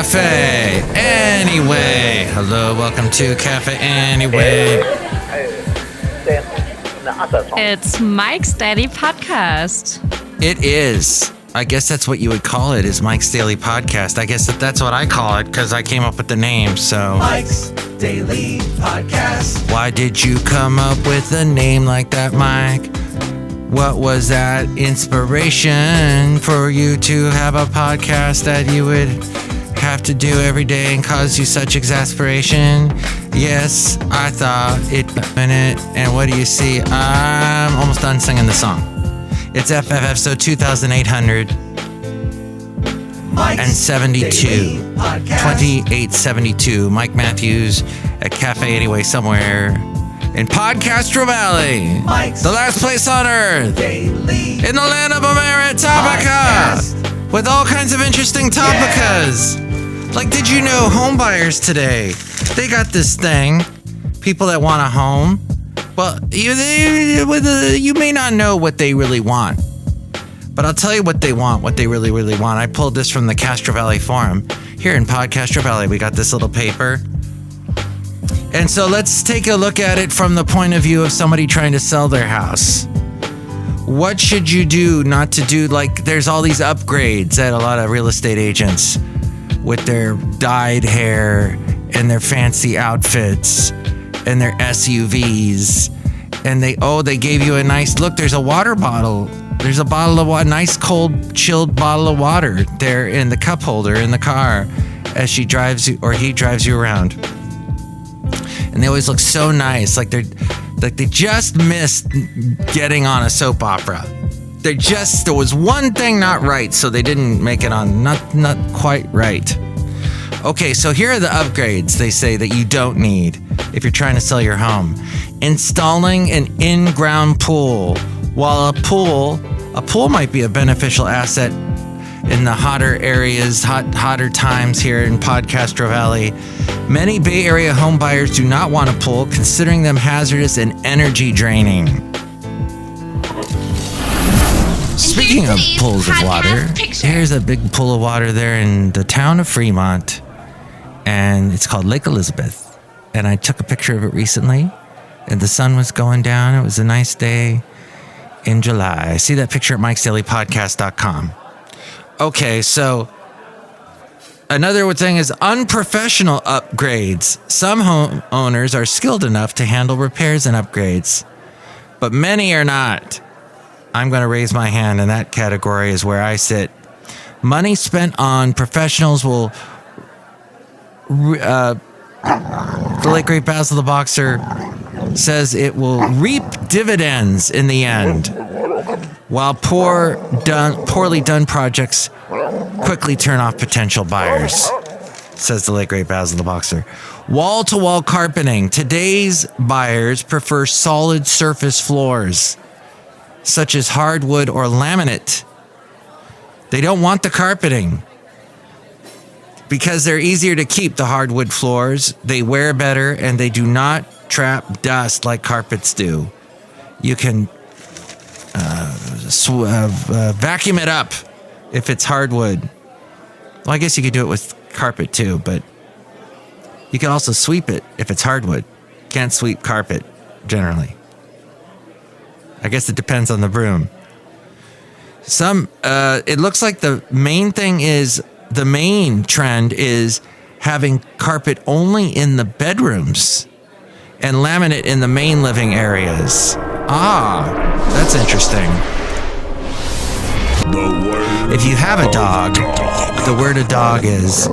Café Anyway. Hello, welcome to Café Anyway. It's Mike's Daily Podcast. It is. I guess that's what you would call it, is Mike's Daily Podcast. I guess that's what I call it because I came up with the name, so. Mike's Daily Podcast. Why did you come up with a name like that, Mike? What was that inspiration for you to have a podcast that you would have to do every day and cause you such exasperation? Yes, I thought it in it. And what do you see? I'm almost done singing the song. It's episode 2872. 2872. Mike Matthews at Café Anyway somewhere in PodCastro Valley. Mike's the last place on earth. Daily In the land of Ameritopica. With all kinds of interesting topicas. Like, did you know home buyers today, they got this thing, people that want a home. Well, you may not know what they really want, but I'll tell you what they want, what they really, really want. I pulled this from the Castro Valley Forum. Here in PodCastro Valley, we got this little paper. And so let's take a look at it from the point of view of somebody trying to sell their house. What should you do not to do? Like, there's all these upgrades at a lot of real estate agents with their dyed hair and their fancy outfits and their SUVs, and they gave you a nice look. There's a water bottle. There's a bottle of water, nice cold chilled bottle of water there in the cup holder in the car as she drives you or he drives you around. And they always look so nice, like they just missed getting on a soap opera. There was one thing not right, so they didn't make it on, not quite right. Okay, so here are the upgrades they say that you don't need if you're trying to sell your home. Installing an in-ground pool. While a pool might be a beneficial asset in the hotter areas, hotter times here in PodCastro Valley, many Bay Area home buyers do not want a pool, considering them hazardous and energy draining. Speaking of pools of water, here's a big pool of water there in the town of Fremont, and it's called Lake Elizabeth. And I took a picture of it recently, and the sun was going down. It was a nice day in July. I see that picture at mikesdailypodcast.com. Okay, so another thing is unprofessional upgrades. Some homeowners are skilled enough to handle repairs and upgrades, but many are not. I'm going to raise my hand, and that category is where I sit. Money spent on professionals will... the late great Basil the Boxer says it will reap dividends in the end, while poorly done projects quickly turn off potential buyers, says the late great Basil the Boxer. Wall-to-wall carpeting. Today's buyers prefer solid surface floors, such as hardwood or laminate. They don't want the carpeting because they're easier to keep. The hardwood floors, they wear better, and they do not trap dust like carpets do. You can vacuum it up if it's hardwood. Well, I guess you could do it with carpet too, but you can also sweep it if it's hardwood. Can't sweep carpet generally. I guess it depends on the broom. It looks like the main trend is having carpet only in the bedrooms and laminate in the main living areas. That's interesting. If you have a dog, the word a dog is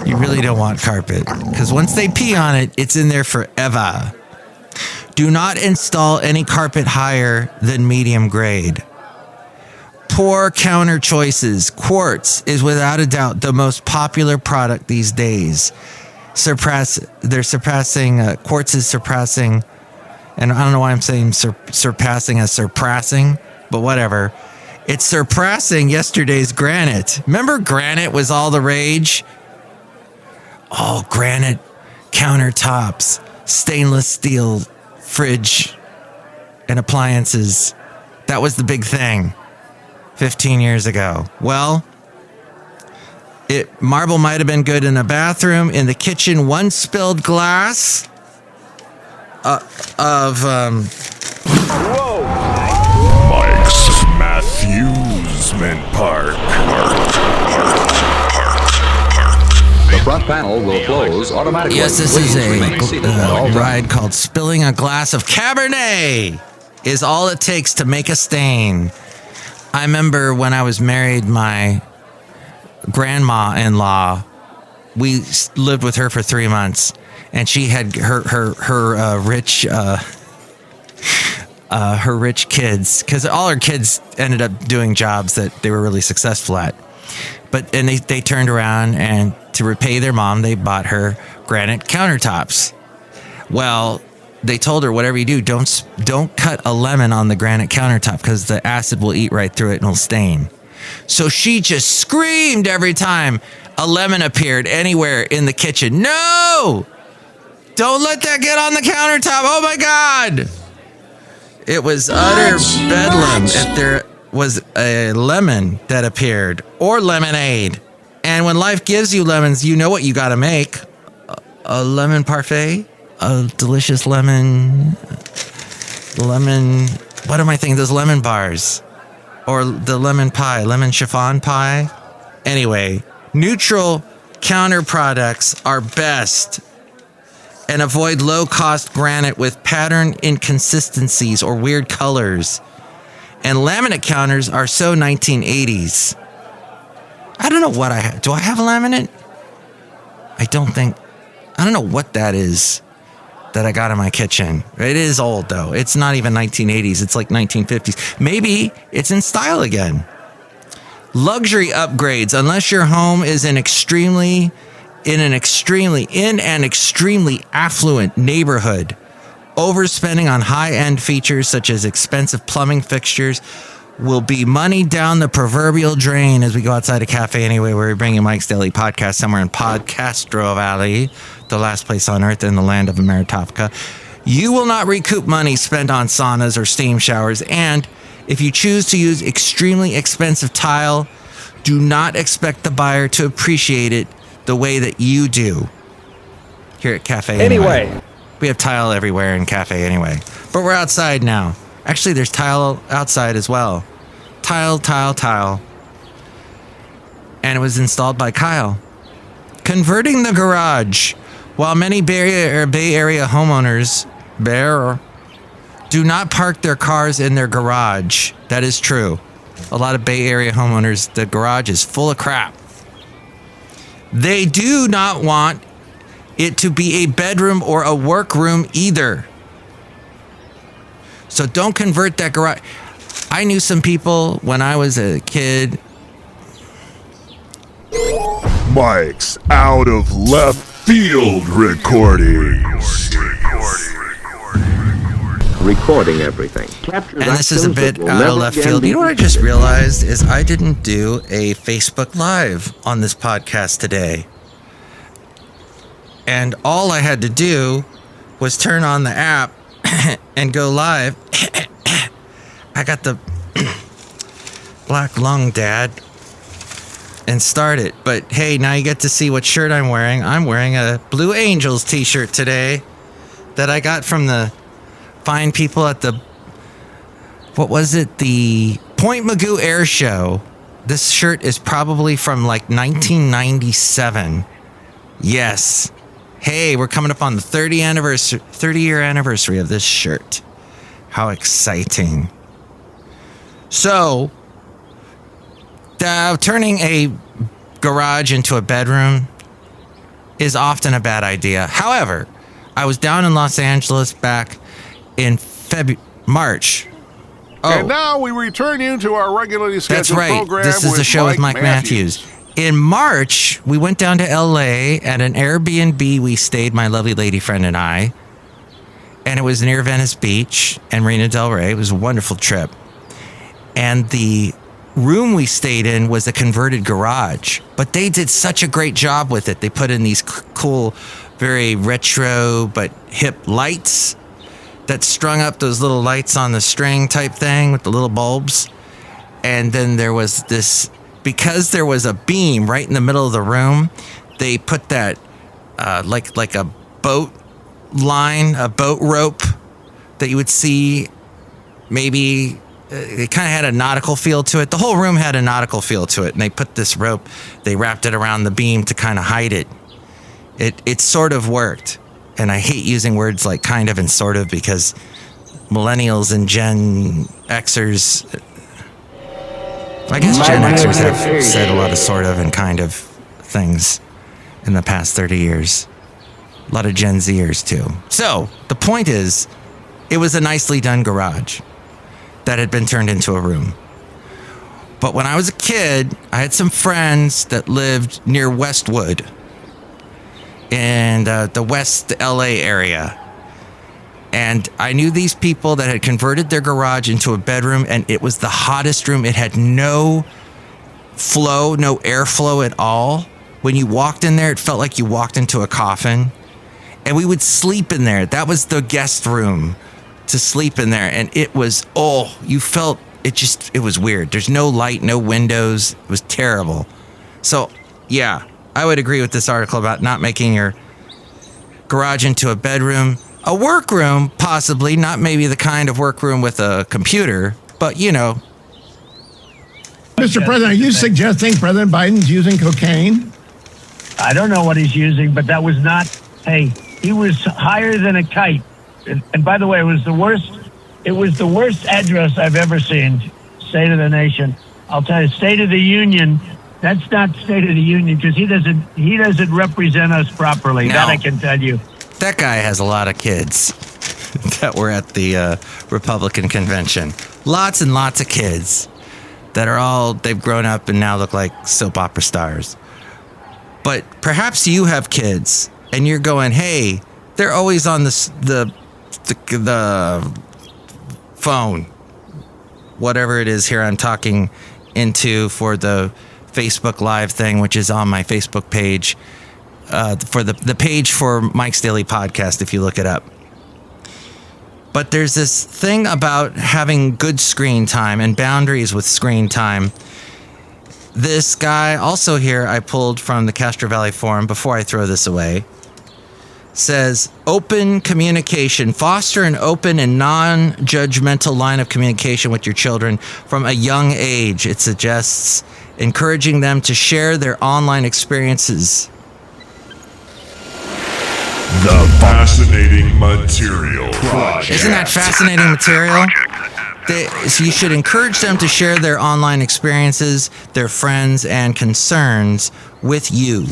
you really don't want carpet, because once they pee on it, it's in there forever. Do not install any carpet higher than medium grade. Poor counter choices. Quartz is without a doubt the most popular product these days. Quartz is surpassing, and I don't know why I'm saying surpassing as surpassing, but whatever. It's surpassing yesterday's granite. Remember granite was all the rage? Oh, granite countertops, stainless steel fridge and appliances. That was the big thing 15 years ago. Well, Marble might have been good in a bathroom. In the kitchen, one spilled glass of Mike's Matthewsman Park. The front panel will close automatically. Yes, this is Please remain seated at all a times. ride called Spilling a Glass of Cabernet is all it takes to make a stain. I remember when I was married, my grandma-in-law, we lived with her for 3 months, and she had her rich kids, because all her kids ended up doing jobs that they were really successful at. And they turned around, and to repay their mom, they bought her granite countertops. Well, they told her, whatever you do, don't cut a lemon on the granite countertop because the acid will eat right through it and it'll stain. So she just screamed every time a lemon appeared anywhere in the kitchen. No! Don't let that get on the countertop. Oh my God! It was utter bedlam if there was a lemon that appeared, or lemonade. And when life gives you lemons, you know what you got to make. A lemon parfait, a delicious lemon, what am I thinking? Those lemon bars, or the lemon pie, lemon chiffon pie. Anyway, neutral counter products are best, and avoid low-cost granite with pattern inconsistencies or weird colors. And laminate counters are so 1980s. I don't know what I have. Do I have a laminate? I don't know what that is that I got in my kitchen. It is old, though. It's not even 1980s. It's like 1950s. Maybe it's in style again. Luxury upgrades. Unless your home is in an extremely affluent neighborhood, overspending on high-end features such as expensive plumbing fixtures will be money down the proverbial drain as we go outside of Café Anyway, where we bring you Mike's Daily Podcast somewhere in PodCastro Valley, the last place on earth in the land of Meritopka. You will not recoup money spent on saunas or steam showers, and if you choose to use extremely expensive tile, do not expect the buyer to appreciate it the way that you do here at Café Anyway. We have tile everywhere in Café Anyway. But we're outside now. Actually, there's tile outside as well. Tile. And it was installed by Kyle. Converting the garage. While many Bay Area homeowners do not park their cars in their garage. That is true. A lot of Bay Area homeowners, the garage is full of crap. They do not want it to be a bedroom or a workroom either. So don't convert that garage. I knew some people when I was a kid. Mike's Out of Left Field Recordings. Recording everything. And this is a bit out of left field. You know what I just realized is I didn't do a Facebook Live on this podcast today. And all I had to do was turn on the app and go live. I got the black lung, Dad, and start it. But hey, now you get to see what shirt I'm wearing. I'm wearing a Blue Angels t-shirt today that I got from the fine people at the, the Point Mugu Air Show. This shirt is probably from like 1997. Yes. Hey, we're coming up on the 30-year anniversary of this shirt. How exciting. So, turning a garage into a bedroom is often a bad idea. However, I was down in Los Angeles back in March. Oh, and now we return you to our regularly scheduled that's right. program. This is the show with Mike Matthews. In March, we went down to LA at an Airbnb we stayed, my lovely lady friend and I. And it was near Venice Beach and Marina del Rey. It was a wonderful trip. And the room we stayed in was a converted garage. But they did such a great job with it. They put in these cool, very retro but hip lights that strung up, those little lights on the string type thing with the little bulbs. And then there was this because there was a beam right in the middle of the room, they put that like a boat line, a boat rope that you would see. Maybe it kind of had a nautical feel to it. The whole room had a nautical feel to it, and they put this rope, they wrapped it around the beam to kind of hide it. It sort of worked. And I hate using words like kind of and sort of, because millennials and Gen Xers, I guess Gen Xers have said a lot of sort of and kind of things in the past 30 years. A lot of Gen Zers too. So the point is, it was a nicely done garage that had been turned into a room. But when I was a kid, I had some friends that lived near Westwood in the West LA area. And I knew these people that had converted their garage into a bedroom, and it was the hottest room. It had no flow, no airflow at all. When you walked in there, it felt like you walked into a coffin. And we would sleep in there. That was the guest room, to sleep in there. And it was, you felt, it was weird. There's no light, no windows. It was terrible. So, yeah, I would agree with this article about not making your garage into a bedroom. A workroom, possibly, not maybe the kind of workroom with a computer, but you know. Mr. President, are you suggesting President Biden's using cocaine? I don't know what he's using, but that was not, he was higher than a kite. And by the way, it was the worst address I've ever seen. State of the Nation. I'll tell you, State of the Union, that's not State of the Union, because he doesn't represent us properly. No. That I can tell you. That guy has a lot of kids that were at the Republican convention. Lots and lots of kids that are they've grown up and now look like soap opera stars. But perhaps you have kids and you're going, hey, they're always on the phone, whatever it is here I'm talking into for the Facebook Live thing, which is on my Facebook page. For the page for Mike's Daily Podcast, if you look it up. But there's this thing about having good screen time and boundaries with screen time. This guy, also here, I pulled from the Castro Valley Forum before I throw this away, says, open communication. Foster an open and non-judgmental line of communication with your children from a young age. It suggests encouraging them to share their online experiences. The Fascinating Material Project. Isn't that fascinating material? So you should encourage them to share their online experiences, their friends, and concerns with you.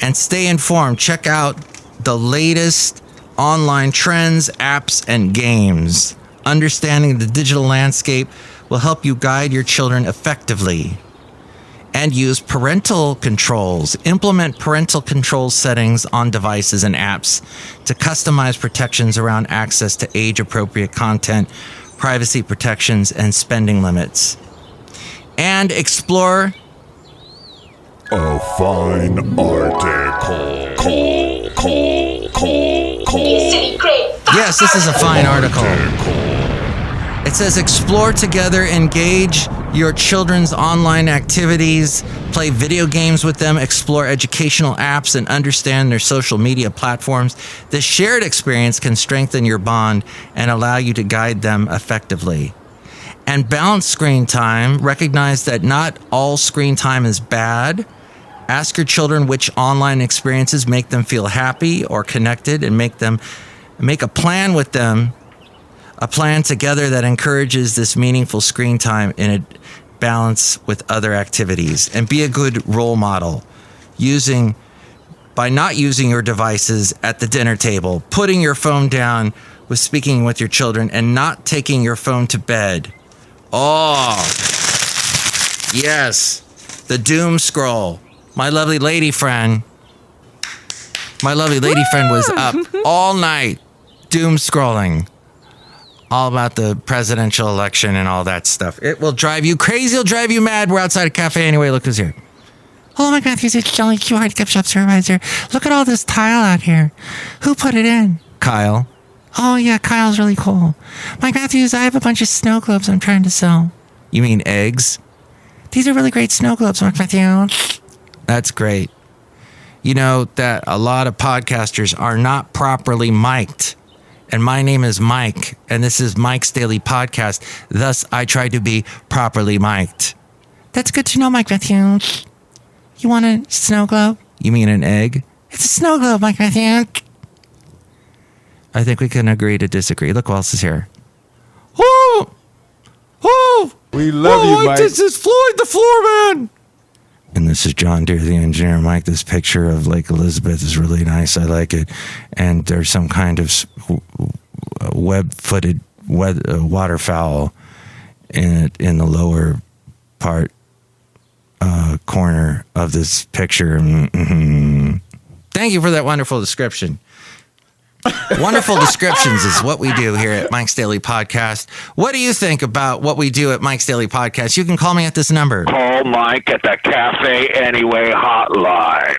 And stay informed. Check out the latest online trends, apps, and games. Understanding the digital landscape will help you guide your children effectively. And use parental controls. Implement parental control settings on devices and apps to customize protections around access to age-appropriate content, privacy protections, and spending limits. And explore a fine article. Yes, this is a fine article. It says, explore together, engage your children's online activities, play video games with them, explore educational apps, and understand their social media platforms. This shared experience can strengthen your bond and allow you to guide them effectively. And balance screen time. Recognize that not all screen time is bad. Ask your children which online experiences make them feel happy or connected, and make a plan with them. A plan together that encourages this meaningful screen time in a balance with other activities. And be a good role model by not using your devices at the dinner table, putting your phone down with speaking with your children, and not taking your phone to bed. Oh, yes, the doom scroll. My lovely lady friend was up all night doom scrolling. All about the presidential election and all that stuff. It will drive you crazy. It'll drive you mad. We're outside of Café Anyway. Look who's here. Hello, Mike Matthews. It's Chely Shoehart, gift shop supervisor. Look at all this tile out here. Who put it in? Kyle. Oh, yeah, Kyle's really cool. Mike Matthews, I have a bunch of snow globes I'm trying to sell. You mean eggs? These are really great snow globes, Mark Matthew. That's great. You know that a lot of podcasters are not properly mic'd. And my name is Mike, and this is Mike's Daily Podcast. Thus, I try to be properly mic'd. That's good to know, Mike Matthew. You want a snow globe? You mean an egg? It's a snow globe, Mike Matthew. I think we can agree to disagree. Look who else is here. Oh! Oh! We love you, Mike. This is Floyd the Floorman! And this is John Deere, the engineer. Mike, this picture of Lake Elizabeth is really nice. I like it. And there's some kind of web-footed waterfowl in the lower part corner of this picture. Mm-hmm. Thank you for that wonderful description. Wonderful descriptions is what we do here at Mike's Daily Podcast. What do you think about what we do at Mike's Daily Podcast? You can call me at this number. Call Mike at the Café Anyway hotline.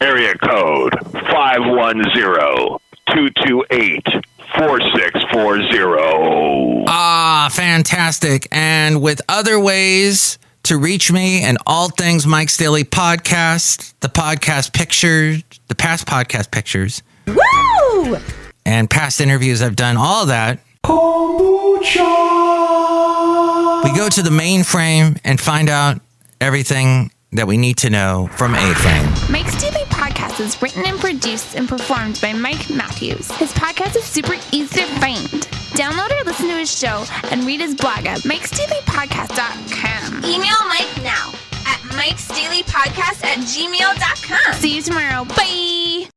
Area code 510-228-4640. Ah, fantastic. And with other ways to reach me and all things Mike's Daily Podcast, the podcast pictures, the past podcast pictures, woo! And past interviews I've done, all of that. Kombucha! We go to the mainframe and find out everything that we need to know from A-Frame. Mike's Daily Podcast is written and produced and performed by Mike Matthews. His podcast is super easy to find. Download or listen to his show and read his blog at mikesdailypodcast.com. Email Mike now at mikesdailypodcast@gmail.com. See you tomorrow. Bye!